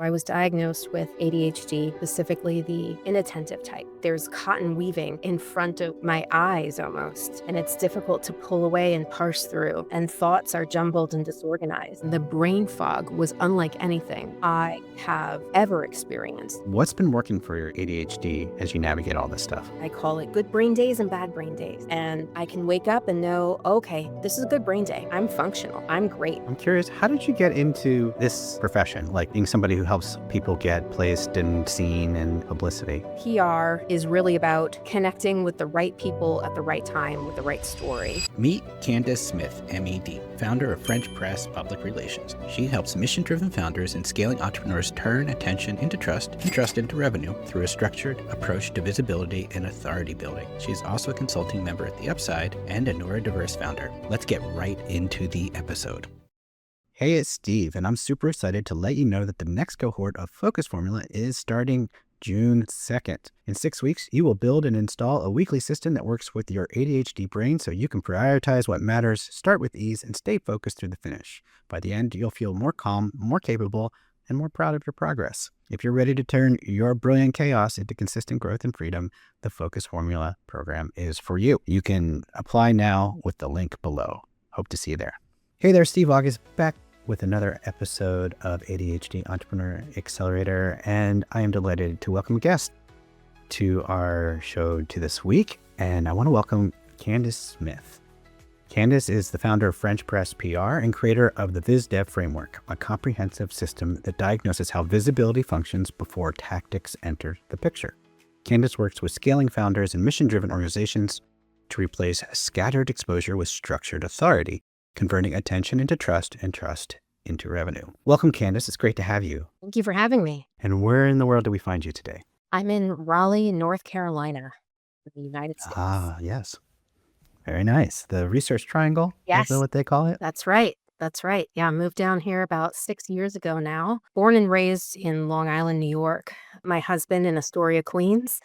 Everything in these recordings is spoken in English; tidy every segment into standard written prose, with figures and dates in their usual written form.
I was diagnosed with ADHD, specifically the inattentive type. There's cotton weaving in front of my eyes almost, and it's difficult to pull away and parse through, and thoughts are jumbled and disorganized. And the brain fog was unlike anything I have ever experienced. What's been working for your ADHD as you navigate all this stuff? I call it good brain days and bad brain days. And I can wake up and know, okay, this is a good brain day. I'm functional. I'm great. I'm curious, how did you get into this profession, like being somebody who helps people get placed and seen in publicity? PR is really about connecting with the right people at the right time with the right story. Meet Candice Smith MEd, founder of French Press Public Relations. She helps mission-driven founders and scaling entrepreneurs turn attention into trust and trust into revenue through a structured approach to visibility and authority building. She's also a consulting member at The Upside and a neurodiverse founder. Let's get right into the episode. Hey, it's Steve, and I'm super excited to let you know that the next cohort of Focus Formula is starting June 2nd. In 6 weeks, you will build and install a weekly system that works with your ADHD brain so you can prioritize what matters, start with ease, and stay focused through the finish. By the end, you'll feel more calm, more capable, and more proud of your progress. If you're ready to turn your brilliant chaos into consistent growth and freedom, the Focus Formula program is for you. You can apply now with the link below. Hope to see you there. Hey there, Steve August back with another episode of ADHD Entrepreneur Accelerator, and I am delighted to welcome a guest to our show to this week, and I want to welcome Candice Smith. Candice is the founder of French Press PR and creator of the VIS Dev framework, a comprehensive system that diagnoses how visibility functions before tactics enter the picture. Candice works with scaling founders and mission-driven organizations to replace scattered exposure with structured authority, converting attention into trust and trust into revenue. Welcome, Candice. It's great to have you. Thank you for having me. And where in the world do we find you today? I'm in Raleigh, North Carolina, in the United States. Ah, yes. Very nice. The Research Triangle? Yes. Is that what they call it? That's right. That's right. Yeah, I moved down here about 6 years ago now. Born and raised in Long Island, New York. My husband in Astoria, Queens.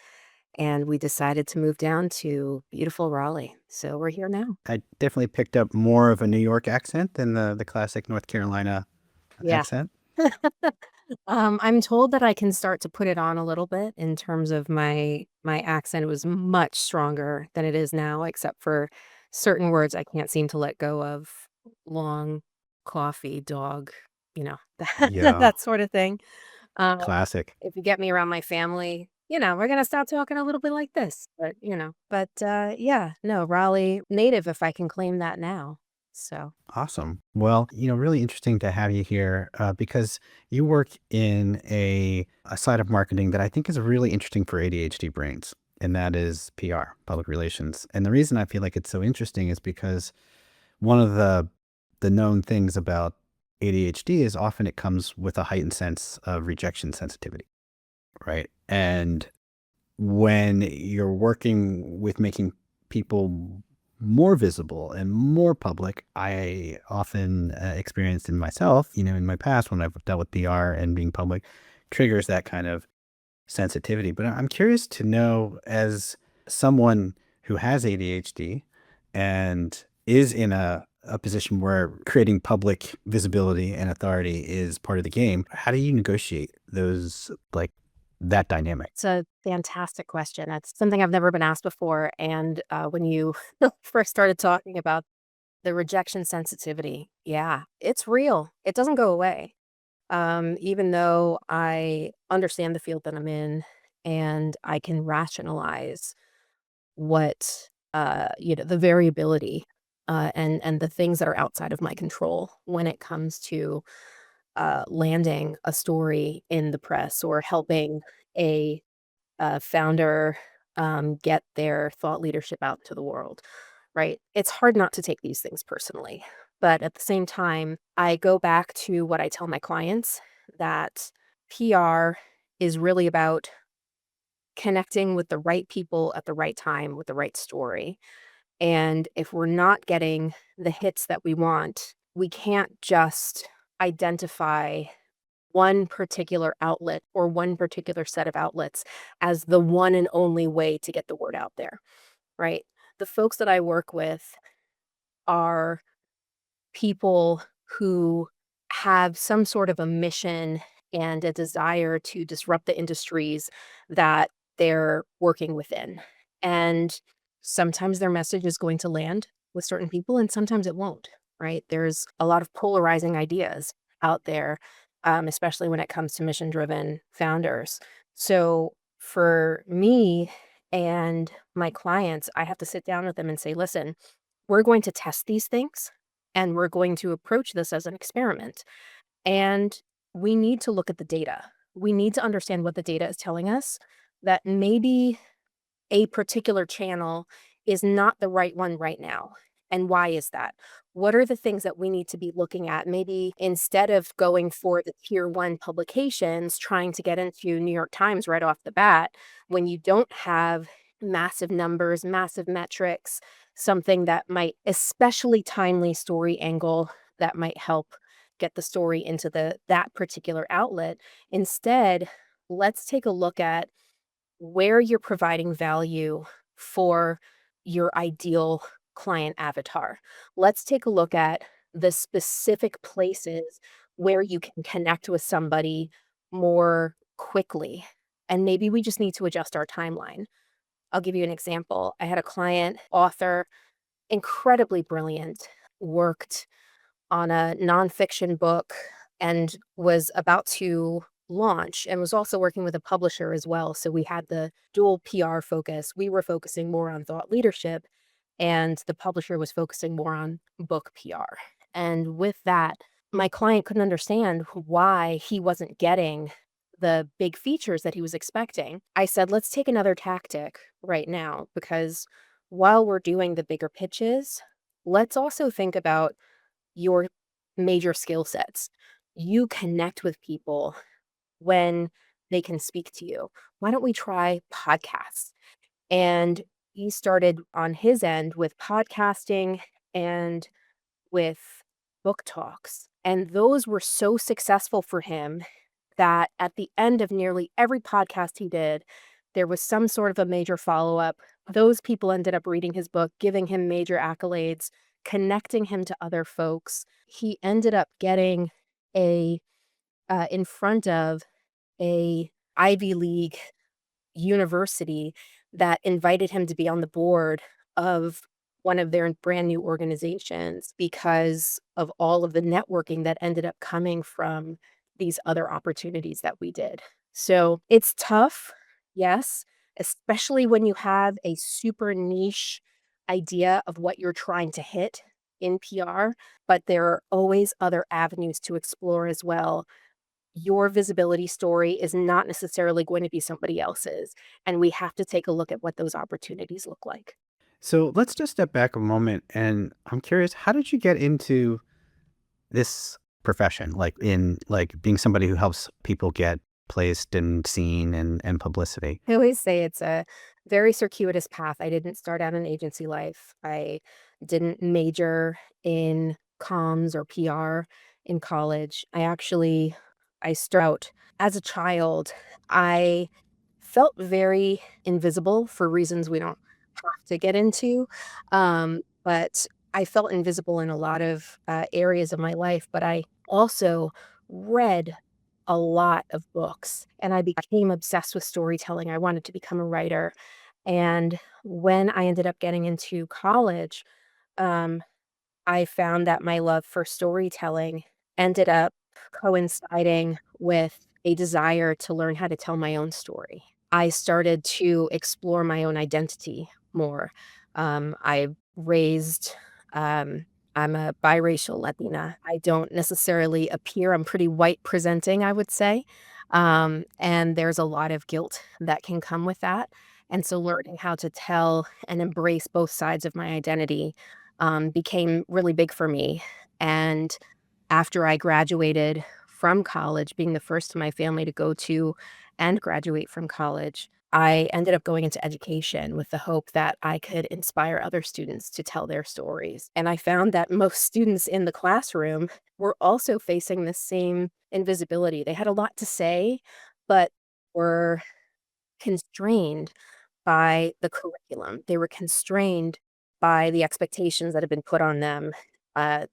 And we decided to move down to beautiful Raleigh. So we're here now. I definitely picked up more of a New York accent than the classic North Carolina accent. I'm told that I can start to put it on a little bit in terms of my accent. It was much stronger than it is now, except for certain words I can't seem to let go of. Long, coffee, dog, Yeah. that sort of thing. Classic. If you get me around my family, we're going to start talking a little bit like this, Raleigh native, if I can claim that now. So Awesome. Well, really interesting to have you here because you work in a side of marketing that I think is really interesting for ADHD brains, and that is PR, public relations. And the reason I feel like it's so interesting is because one of the known things about ADHD is often it comes with a heightened sense of rejection sensitivity, right? And when you're working with making people more visible and more public, I often experienced in myself, in my past when I've dealt with PR and being public, triggers that kind of sensitivity. But I'm curious to know, as someone who has ADHD and is in a position where creating public visibility and authority is part of the game, how do you negotiate those, that dynamic? it's a fantastic question. That's something I've never been asked before. And when you first started talking about the rejection sensitivity, yeah, it's real. It doesn't go away. Even though I understand the field that I'm in and I can rationalize what, the variability and the things that are outside of my control when it comes to landing a story in the press or helping a founder get their thought leadership out to the world, right? It's hard not to take these things personally. But at the same time, I go back to what I tell my clients, that PR is really about connecting with the right people at the right time with the right story. And if we're not getting the hits that we want, we can't just identify one particular outlet or one particular set of outlets as the one and only way to get the word out there, right? The folks that I work with are people who have some sort of a mission and a desire to disrupt the industries that they're working within. And sometimes their message is going to land with certain people, and sometimes it won't, right? There's a lot of polarizing ideas out there, especially when it comes to mission driven founders. So for me and my clients, I have to sit down with them and say, listen, we're going to test these things and we're going to approach this as an experiment. And we need to look at the data. We need to understand what the data is telling us, that maybe a particular channel is not the right one right now. And why is that? What are the things that we need to be looking at? Maybe instead of going for the tier one publications, trying to get into New York Times right off the bat, when you don't have massive numbers, massive metrics, something that might, especially timely story angle that might help get the story into that particular outlet. Instead, let's take a look at where you're providing value for your ideal client avatar. Let's take a look at the specific places where you can connect with somebody more quickly. And maybe we just need to adjust our timeline. I'll give you an example. I had a client, author, incredibly brilliant, worked on a nonfiction book and was about to launch and was also working with a publisher as well. So we had the dual PR focus. We were focusing more on thought leadership, and the publisher was focusing more on book PR. And with that, my client couldn't understand why he wasn't getting the big features that he was expecting. I said, let's take another tactic right now, because while we're doing the bigger pitches, let's also think about your major skill sets. You connect with people when they can speak to you. Why don't we try podcasts? And he started on his end with podcasting and with book talks. And those were so successful for him that at the end of nearly every podcast he did, there was some sort of a major follow up. Those people ended up reading his book, giving him major accolades, connecting him to other folks. He ended up getting a in front of a Ivy League university that invited him to be on the board of one of their brand new organizations because of all of the networking that ended up coming from these other opportunities that we did. So it's tough, yes, especially when you have a super niche idea of what you're trying to hit in PR, but there are always other avenues to explore as well. Your visibility story is not necessarily going to be somebody else's, and we have to take a look at what those opportunities look like. So let's just step back a moment. And I'm curious, how did you get into this profession? Like in like being somebody who helps people get placed and seen and publicity? I always say it's a very circuitous path. I didn't start out in agency life. I didn't major in comms or PR in college. I started out as a child. I felt very invisible for reasons we don't have to get into. But I felt invisible in a lot of areas of my life. But I also read a lot of books and I became obsessed with storytelling. I wanted to become a writer. And when I ended up getting into college, um, I found that my love for storytelling ended up coinciding with a desire to learn how to tell my own story. I started to explore my own identity more. I raised, um, I'm a biracial Latina. I don't necessarily appear, I'm pretty white presenting, I would say. And there's a lot of guilt that can come with that. And so learning how to tell and embrace both sides of my identity became really big for me. And after I graduated from college, being the first in my family to go to and graduate from college, I ended up going into education with the hope that I could inspire other students to tell their stories. And I found that most students in the classroom were also facing the same invisibility. They had a lot to say, but were constrained by the curriculum. They were constrained by the expectations that have been put on them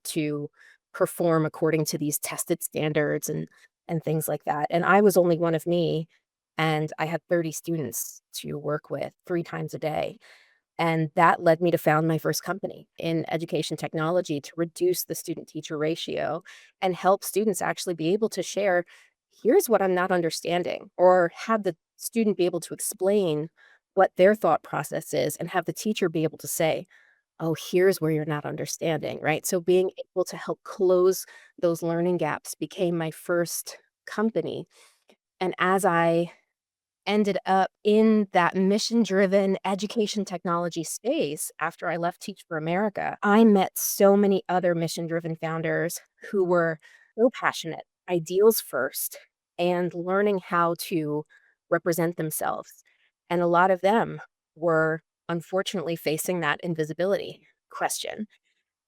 to perform according to these tested standards. And and things like that. And I was only one of me, and I had 30 students to work with 3 times a day. And that led me to found my first company in education technology to reduce the student teacher ratio and help students actually be able to share, here's what I'm not understanding, or have the student be able to explain what their thought process is and have the teacher be able to say, oh, here's where you're not understanding, right? So being able to help close those learning gaps became my first company. And as I ended up in that mission-driven education technology space after I left Teach for America, I met so many other mission-driven founders who were so passionate, ideals first, and learning how to represent themselves. And a lot of them were unfortunately facing that invisibility question.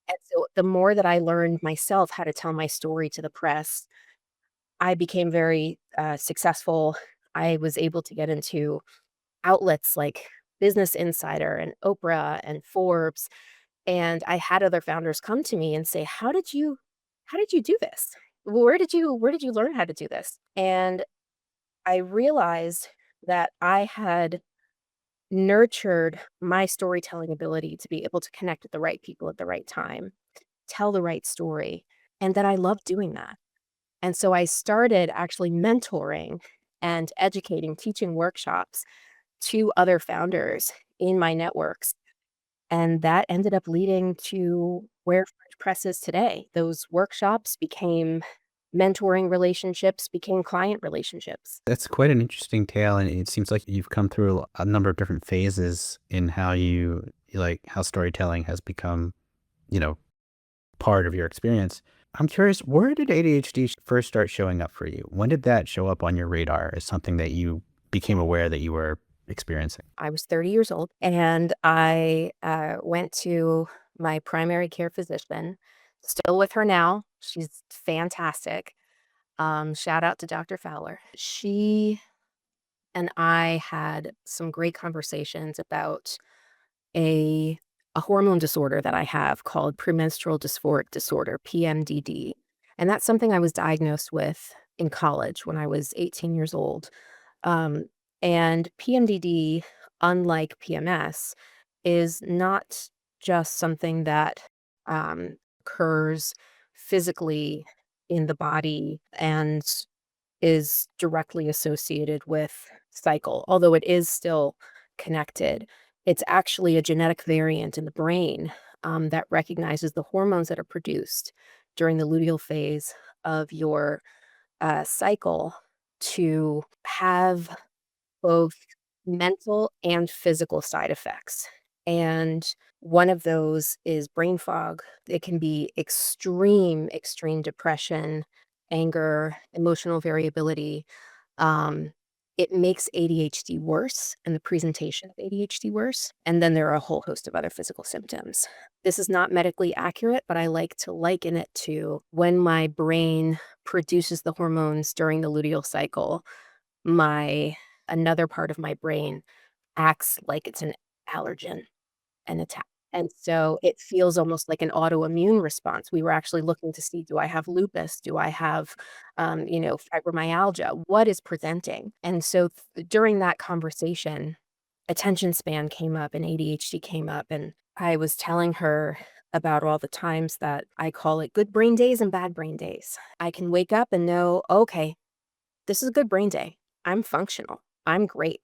And so the more that I learned myself how to tell my story to the press, I became very successful. I was able to get into outlets like Business Insider and Oprah and Forbes, and I had other founders come to me and say, how did you do this? Where did you learn how to do this?" And I realized that I had nurtured my storytelling ability to be able to connect with the right people at the right time, tell the right story, and that I love doing that. And so I started actually mentoring and educating, teaching workshops to other founders in my networks. And that ended up leading to where French Press is today. Those workshops became mentoring relationships, became client relationships. That's quite an interesting tale, and it seems like you've come through a number of different phases in how you like how storytelling has become, you know, part of your experience. I'm curious, where did ADHD first start showing up for you? When did that show up on your radar as something that you became aware that you were experiencing? I was 30 years old and I went to my primary care physician, still with her now. She's fantastic. Shout out to Dr. Fowler. She and I had some great conversations about a a hormone disorder that I have called premenstrual dysphoric disorder, PMDD. And that's something I was diagnosed with in college when I was 18 years old. Um, and PMDD, unlike PMS, is not just something that occurs physically in the body and is directly associated with cycle, although it is still connected. It's actually a genetic variant in the brain that recognizes the hormones that are produced during the luteal phase of your cycle to have both mental and physical side effects. And one of those is brain fog. It can be extreme, extreme depression, anger, emotional variability. Um, it makes ADHD worse and the presentation of ADHD worse. And then there are a whole host of other physical symptoms. This is not medically accurate, but I like to liken it to when my brain produces the hormones during the luteal cycle, my another part of my brain acts like it's an allergen and attack. And so it feels almost like an autoimmune response. We were actually looking to see, do I have lupus? Do I have, fibromyalgia? What is presenting? And so during that conversation, attention span came up and ADHD came up. And I was telling her about all the times that I call it good brain days and bad brain days. I can wake up and know, okay, this is a good brain day. I'm functional. I'm great.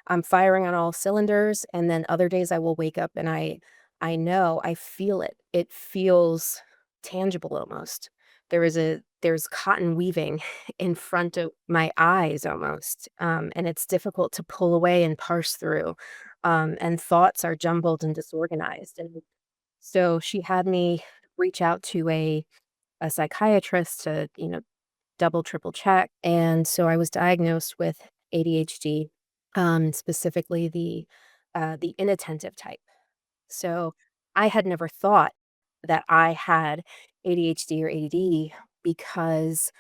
I'm firing on all cylinders. And then other days I will wake up and I know, I feel it. It feels tangible almost. There's cotton weaving in front of my eyes almost. And it's difficult to pull away and parse through. And thoughts are jumbled and disorganized. And so she had me reach out to a psychiatrist to, double, triple check. And so I was diagnosed with ADHD, specifically the inattentive type. So I had never thought that I had ADHD or ADD because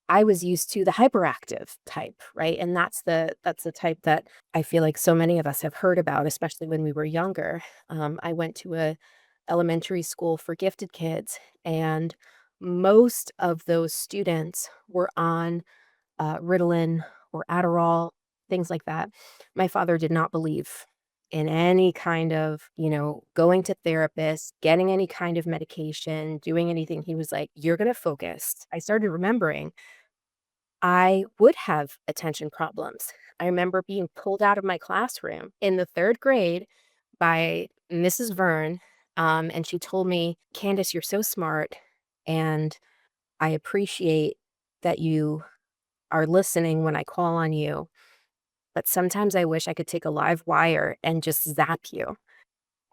I was used to the hyperactive type, right? And that's the type that I feel like so many of us have heard about, especially when we were younger. I went to a elementary school for gifted kids, and Most of those students were on Ritalin or Adderall, things like that. My father did not believe in any kind of, going to therapists, getting any kind of medication, doing anything. He was like, "You're going to focus." I started remembering I would have attention problems. I remember being pulled out of my classroom in the third grade by Mrs. Verne, and she told me, "Candice, you're so smart, and I appreciate that you are listening when I call on you, but sometimes I wish I could take a live wire and just zap you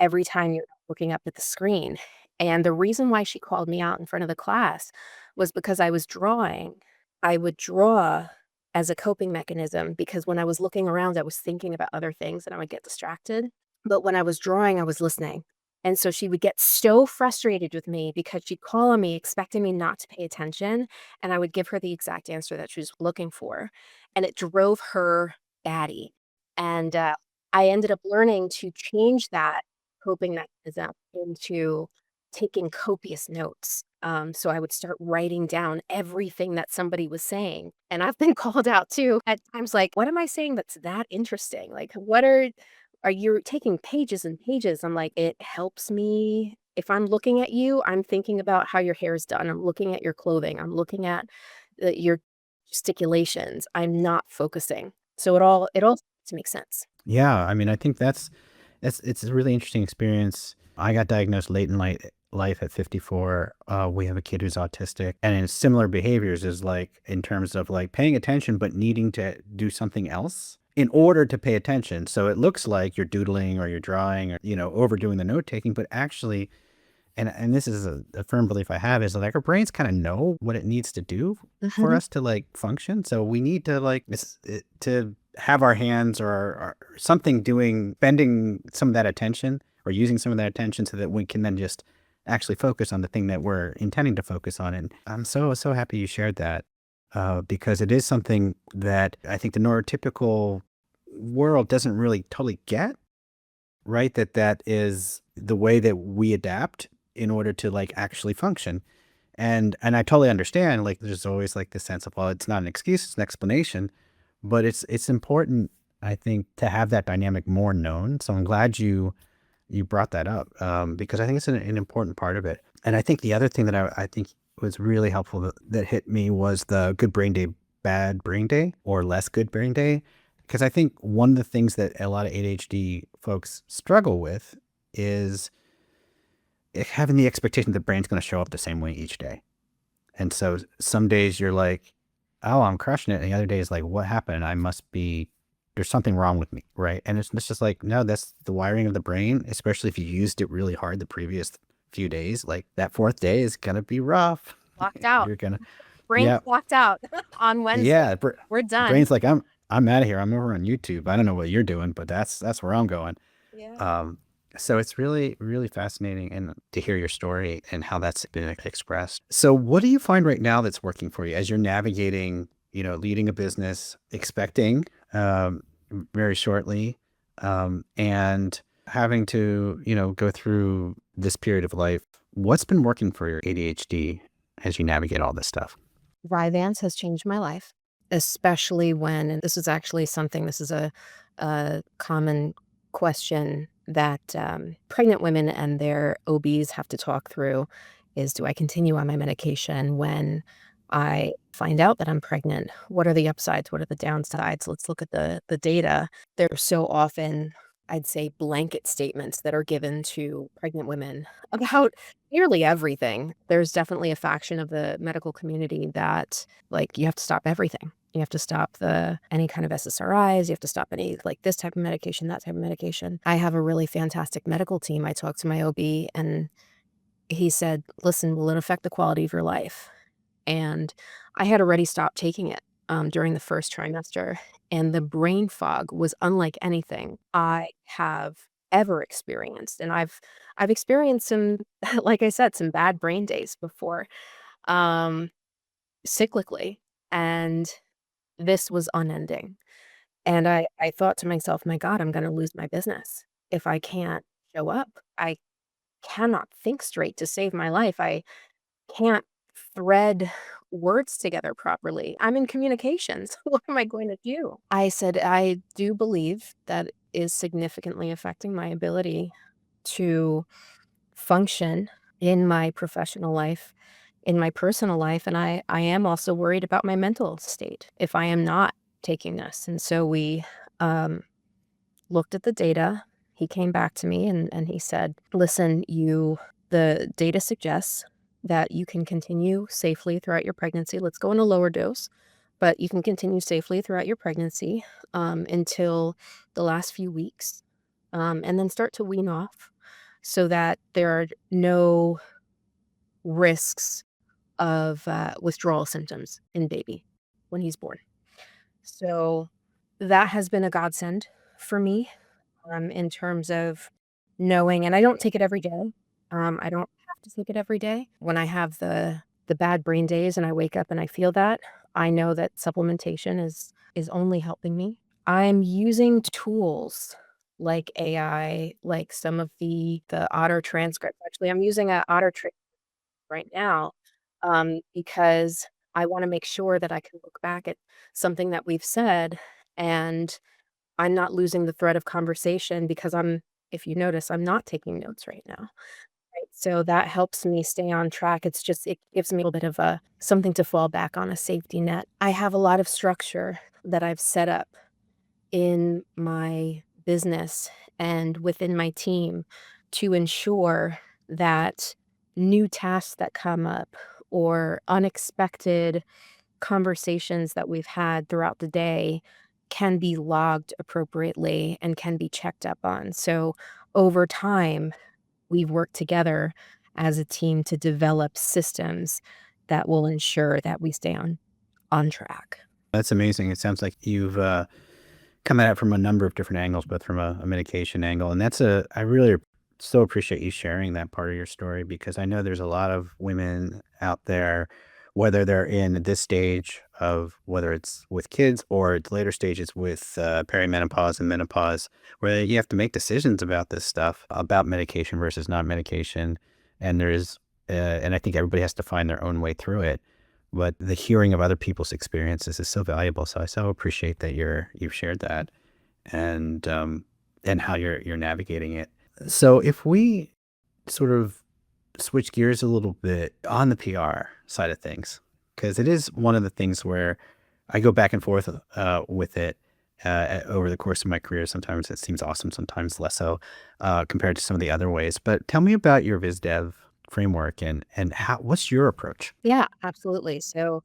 every time you're looking up at the screen." And the reason why she called me out in front of the class was because I was drawing. I would draw as a coping mechanism because when I was looking around, I was thinking about other things and I would get distracted. But when I was drawing, I was listening. And so she would get so frustrated with me because she'd call on me expecting me not to pay attention. And I would give her the exact answer that she was looking for. And it drove her batty. And I ended up learning to change that coping mechanism into taking copious notes. So I would start writing down everything that somebody was saying. And I've been called out too at times like, what am I saying that's that interesting? Like, what are you taking pages and pages? I'm like, it helps me. If I'm looking at you, I'm thinking about how your hair is done. I'm looking at your clothing. I'm looking at your gesticulations. I'm not focusing. So it all starts to make sense. Yeah, I mean, I think it's a really interesting experience. I got diagnosed late in life at 54. We have a kid who's autistic, and in similar behaviors is like in terms of like paying attention, but needing to do something else in order to pay attention. So it looks like you're doodling or you're drawing or, overdoing the note taking, but actually, and this is a firm belief I have, is like our brains kind of know what it needs to do for Mhm. us to like function. So we need to like to have our hands or something bending some of that attention or using some of that attention so that we can then just actually focus on the thing that we're intending to focus on. And I'm so happy you shared that, because it is something that I think the neurotypical world doesn't really totally get, right? That is the way that we adapt in order to like actually function. And I totally understand, like there's always like this sense of, well, it's not an excuse, it's an explanation, but it's important, I think, to have that dynamic more known. So I'm glad you brought that up, because I think it's an important part of it. And I think the other thing that I think was really helpful that hit me was the good brain day, bad brain day, or less good brain day. Because I think one of the things that a lot of ADHD folks struggle with is having the expectation that the brain's going to show up the same way each day. And so some days you're like, oh, I'm crushing it. And the other day is like, what happened? There's something wrong with me. Right. And it's just like, no, that's the wiring of the brain, especially if you used it really hard the previous few days. Like that fourth day is going to be rough. Locked out. You're going to, Brain yeah, clocked out on Wednesday. yeah. We're done. Brain's like, I'm out of here. I'm over on YouTube. I don't know what you're doing, but that's where I'm going. Yeah. Um, so it's really, really fascinating and to hear your story and how that's been expressed. So what do you find right now that's working for you as you're navigating, leading a business, expecting very shortly, and having to, go through this period of life? What's been working for your ADHD as you navigate all this stuff? Vyvanse has changed my life, especially when, and this is actually something, this is a common question that pregnant women and their OBs have to talk through is, do I continue on my medication when I find out that I'm pregnant? What are the upsides? What are the downsides? Let's look at the data. There's so often, I'd say, blanket statements that are given to pregnant women about nearly everything. There's definitely a faction of the medical community that, like, you have to stop everything. You have to stop any kind of SSRIs. You have to stop any, like, this type of medication, that type of medication. I have a really fantastic medical team. I talked to my OB and he said, "Listen, will it affect the quality of your life?" And I had already stopped taking it during the first trimester, and the brain fog was unlike anything I have ever experienced. And I've experienced some, like I said, some bad brain days before, um, cyclically, and this was unending. And I thought to myself, my God, I'm going to lose my business if I can't show up. I cannot think straight to save my life. I can't thread words together properly. I'm in communications. What am I going to do? I said, I do believe that is significantly affecting my ability to function in my professional life, in my personal life. And I am also worried about my mental state if I am not taking this. And so we um, looked at the data. He came back to me and he said, listen, the data suggests that you can continue safely throughout your pregnancy. Let's go in a lower dose, but you can continue safely throughout your pregnancy until the last few weeks, and then start to wean off so that there are no risks of withdrawal symptoms in baby when he's born. So that has been a godsend for me in terms of knowing, and I don't take it every day. I don't have to take it every day. When I have the bad brain days and I wake up and I feel that, I know that supplementation is only helping me. I'm using tools like AI, like some of the Otter transcripts. Actually, I'm using a Otter transcript right now because I want to make sure that I can look back at something that we've said and I'm not losing the thread of conversation because if you notice, I'm not taking notes right now. Right. So that helps me stay on track. It gives me a little bit of a something to fall back on, a safety net. I have a lot of structure that I've set up in my business and within my team to ensure that new tasks that come up or unexpected conversations that we've had throughout the day can be logged appropriately and can be checked up on. So over time, we've worked together as a team to develop systems that will ensure that we stay on track. That's amazing. It sounds like you've come at it from a number of different angles, both from a medication angle. And I really so appreciate you sharing that part of your story, because I know there's a lot of women out there, whether they're in this stage of whether it's with kids or it's later stages with perimenopause and menopause, where you have to make decisions about this stuff, about medication versus non-medication. And I think everybody has to find their own way through it. But the hearing of other people's experiences is so valuable. So I so appreciate that you've shared that, and how you're navigating it. So if we sort of switch gears a little bit on the PR side of things, because it is one of the things where I go back and forth with it over the course of my career. Sometimes it seems awesome, sometimes less so, compared to some of the other ways. But tell me about your VIS Dev framework and what's your approach? Yeah, absolutely. So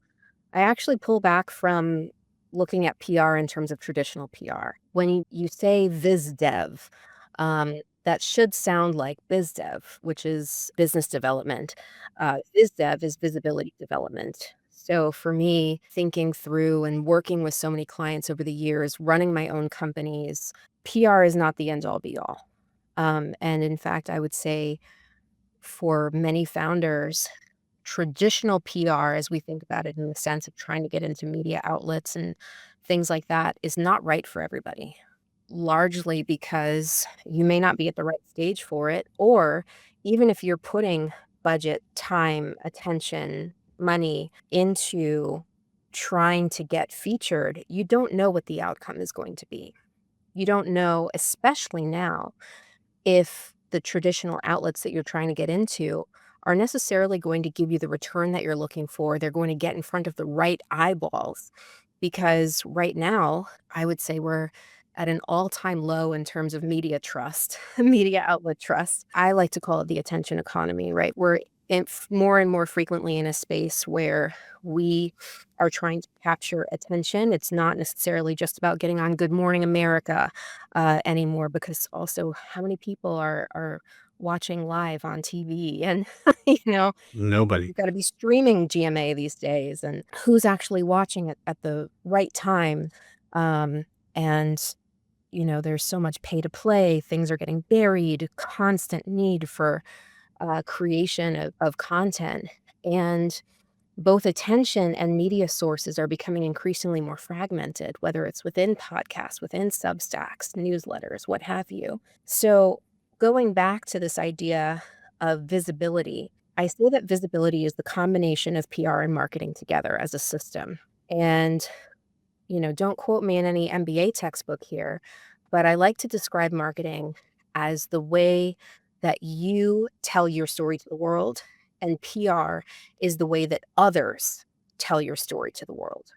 I actually pull back from looking at PR in terms of traditional PR. When you say VIS Dev, that should sound like biz dev, which is business development. Viz dev is visibility development. So for me, thinking through and working with so many clients over the years, running my own companies, PR is not the end all be all. And in fact, I would say for many founders, traditional PR, as we think about it in the sense of trying to get into media outlets and things like that, is not right for everybody. Largely because you may not be at the right stage for it, or even if you're putting budget, time, attention, money into trying to get featured, you don't know what the outcome is going to be. You don't know, especially now, if the traditional outlets that you're trying to get into are necessarily going to give you the return that you're looking for. They're going to get in front of the right eyeballs. Because right now, I would say we're at an all-time low in terms of media trust, media outlet trust. I like to call it the attention economy, right? We're more and more frequently in a space where we are trying to capture attention. It's not necessarily just about getting on Good Morning America anymore, because also how many people are watching live on TV and Nobody. you've got to be streaming GMA these days, and who's actually watching it at the right time. And there's so much pay to play. Things are getting buried. Constant need for creation of content, and both attention and media sources are becoming increasingly more fragmented, whether it's within podcasts, within Substacks, newsletters, what have you. So going back to this idea of visibility, I say that visibility is the combination of PR and marketing together as a system. And, don't quote me in any MBA textbook here, but I like to describe marketing as the way that you tell your story to the world, and PR is the way that others tell your story to the world.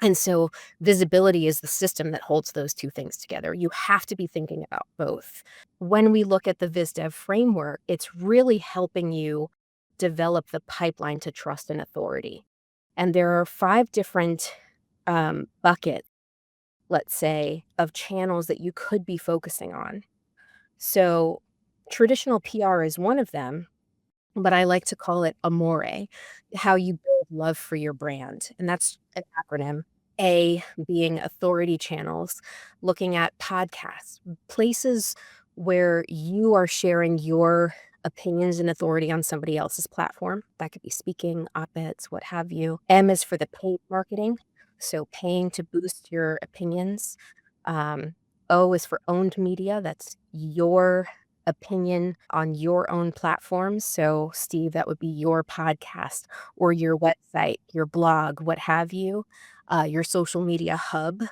And so visibility is the system that holds those two things together. You have to be thinking about both. When we look at the VIS Dev framework, it's really helping you develop the pipeline to trust and authority. And there are 5 different buckets, let's say, of channels that you could be focusing on. So traditional PR is one of them, but I like to call it a MORAY, how you build love for your brand. And that's an acronym. A being authority channels, looking at podcasts, places where you are sharing your opinions and authority on somebody else's platform. That could be speaking, op-eds, what have you. M is for the paid marketing, so paying to boost your opinions. O is for owned media. That's your opinion on your own platforms. So, Steve, that would be your podcast or your website, your blog, what have you, your social media hub.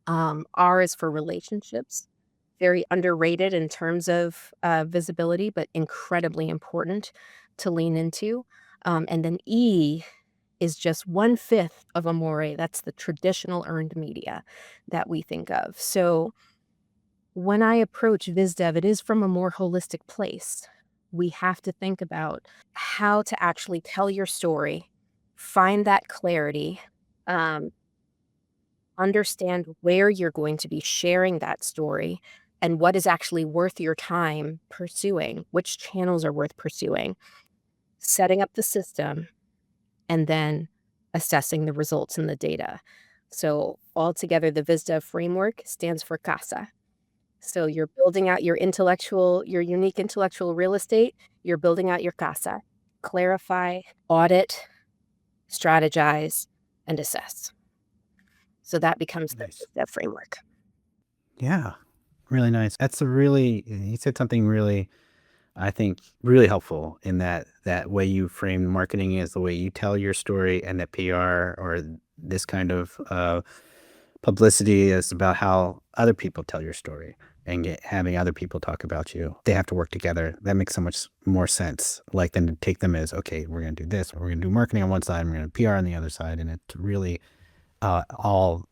R is for relationships, very underrated in terms of visibility, but incredibly important to lean into. And then E is just 1/5 of a moray. That's the traditional earned media that we think of. So, when I approach VizDev, it is from a more holistic place. We have to think about how to actually tell your story, find that clarity, um, understand where you're going to be sharing that story and what is actually worth your time pursuing, which channels are worth pursuing, setting up the system, and then assessing the results and the data. So altogether, the VizDev framework stands for CASA. So you're building out your unique intellectual real estate. You're building out your CASA. Clarify, audit, strategize, and assess. So that becomes the Nice. VizDev framework. Yeah, really nice. You said something really, I think, really helpful in that way you frame marketing is the way you tell your story, and that PR or this kind of publicity is about how other people tell your story and having other people talk about you. They have to work together. That makes so much more sense. Like than to take them as, okay, we're going to do this, or we're going to do marketing on one side, and we're going to PR on the other side, and it's really all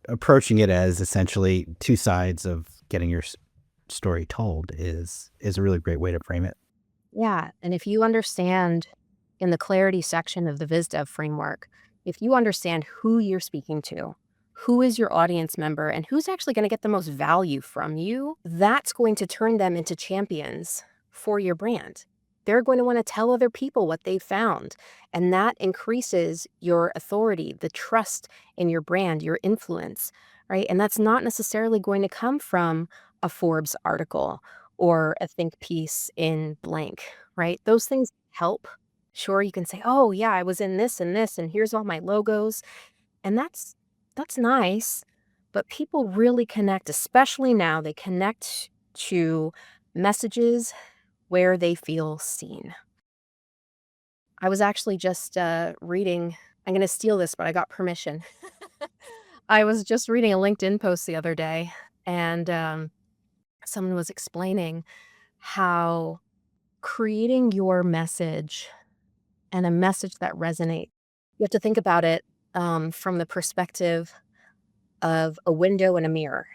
approaching it as essentially two sides of getting your story told is a really great way to frame it. Yeah, and if you understand in the clarity section of the VizDev framework, if you understand who you're speaking to, who is your audience member, and who's actually going to get the most value from you, that's going to turn them into champions for your brand. They're going to want to tell other people what they found, and that increases your authority, the trust in your brand, your influence, right? And that's not necessarily going to come from a Forbes article or a think piece in blank, right? Those things help. Sure, you can say, "Oh, yeah, I was in this and this, and here's all my logos." And that's nice, but people really connect, especially now, they connect to messages where they feel seen. I was actually just reading, I'm going to steal this, but I got permission. I was just reading a LinkedIn post the other day, and someone was explaining how creating your message and a message that resonates, you have to think about it from the perspective of a window and a mirror.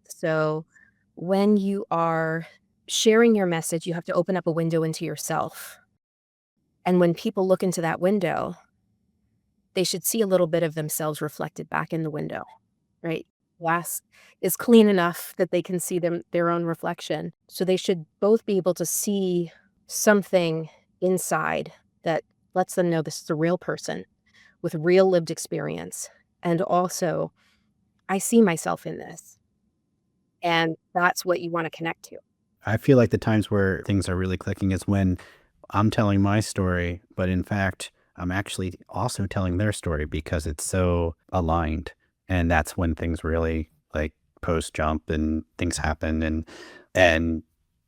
So when you are sharing your message, you have to open up a window into yourself. And when people look into that window, they should see a little bit of themselves reflected back in the window, right? Glass is clean enough that they can see their own reflection. So they should both be able to see something inside that lets them know this is a real person with real lived experience. And also, I see myself in this. And that's what you want to connect to. I feel like the times where things are really clicking is when I'm telling my story, but in fact, I'm actually also telling their story because it's so aligned. And that's when things really like post jump and things happen, and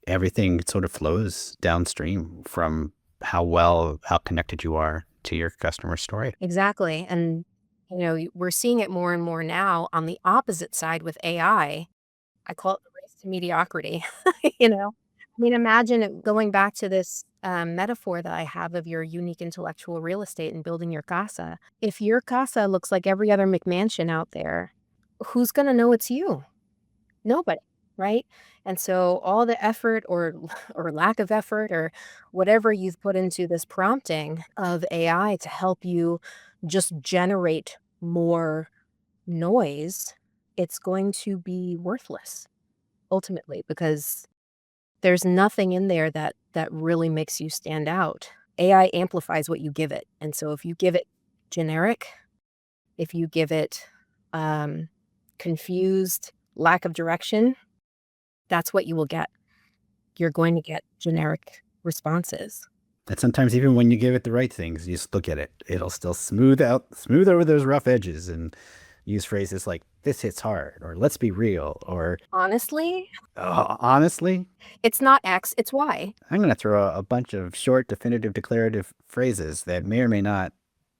everything sort of flows downstream from how connected you are to your customer story. Exactly. And, we're seeing it more and more now on the opposite side with AI. I call it the race to mediocrity. Imagine it going back to this metaphor that I have of your unique intellectual real estate and building your casa. If your casa looks like every other McMansion out there, who's going to know it's you? Nobody, right? And so all the effort or or lack of effort or whatever you've put into this prompting of AI to help you just generate more noise, it's going to be worthless ultimately because there's nothing in there that really makes you stand out. AI amplifies what you give it. And so if you give it generic, if you give it confused, lack of direction, that's what you will get. You're going to get generic responses. And sometimes even when you give it the right things, you just look at it, it'll still smooth over those rough edges and use phrases like, this hits hard, or let's be real, or Honestly, honestly. it's not X, it's Y. I'm going to throw a bunch of short, definitive, declarative phrases that may or may not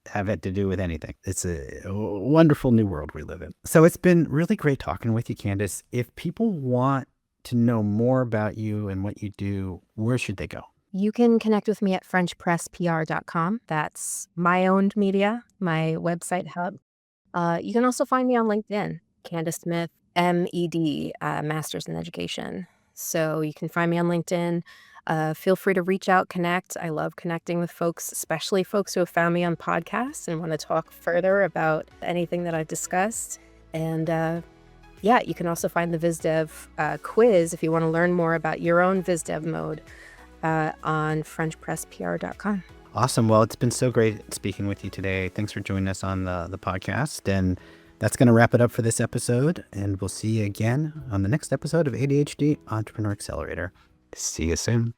have it to do with anything. It's a wonderful new world we live in. So it's been really great talking with you, Candice. If people want to know more about you and what you do, where should they go? You can connect with me at FrenchPressPR.com. That's my owned media, my website hub. You can also find me on LinkedIn, Candice Smith MEd, Master's in Education. So you can find me on LinkedIn. Feel free to reach out, connect. I love connecting with folks, especially folks who have found me on podcasts and want to talk further about anything that I've discussed. And you can also find the VIS Dev quiz if you want to learn more about your own VIS Dev mode on FrenchPressPR.com. Awesome. Well, it's been so great speaking with you today. Thanks for joining us on the podcast. And that's going to wrap it up for this episode. And we'll see you again on the next episode of ADHD Entrepreneur Accelerator. See you soon.